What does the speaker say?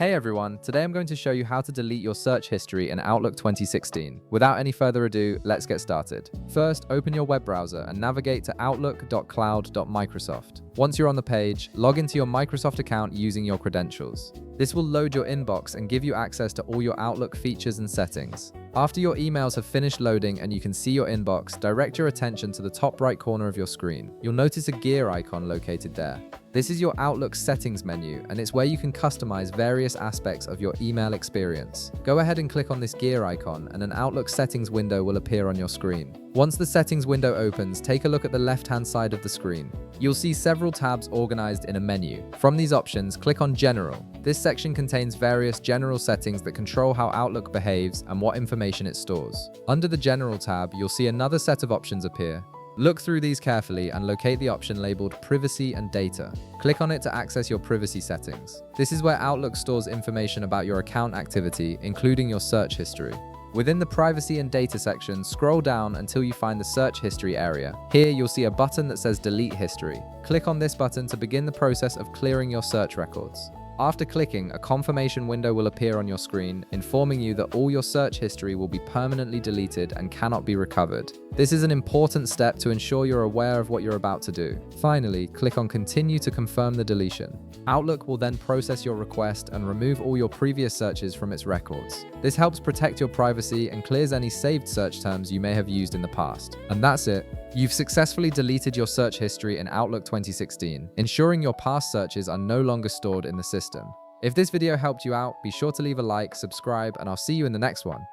Hey everyone, today I'm going to show you how to delete your search history in Outlook 2016. Without any further ado, let's get started. First, open your web browser and navigate to outlook.cloud.microsoft. Once you're on the page, log into your Microsoft account using your credentials. This will load your inbox and give you access to all your Outlook features and settings. After your emails have finished loading and you can see your inbox, direct your attention to the top right corner of your screen. You'll notice a gear icon located there. This is your Outlook settings menu, and it's where you can customize various aspects of your email experience. Go ahead and click on this gear icon and an Outlook settings window will appear on your screen. Once the settings window opens, take a look at the left-hand side of the screen. You'll see several tabs organized in a menu. From these options, click on General. This section contains various general settings that control how Outlook behaves and what information it stores. Under the General tab, you'll see another set of options appear. Look through these carefully and locate the option labeled Privacy and Data. Click on it to access your privacy settings. This is where Outlook stores information about your account activity, including your search history. Within the Privacy and Data section, scroll down until you find the Search History area. Here, you'll see a button that says Delete History. Click on this button to begin the process of clearing your search records. After clicking, a confirmation window will appear on your screen, informing you that all your search history will be permanently deleted and cannot be recovered. This is an important step to ensure you're aware of what you're about to do. Finally, click on Continue to confirm the deletion. Outlook will then process your request and remove all your previous searches from its records. This helps protect your privacy and clears any saved search terms you may have used in the past. And that's it. You've successfully deleted your search history in Outlook 2016, ensuring your past searches are no longer stored in the system. If this video helped you out, be sure to leave a like, subscribe, and I'll see you in the next one.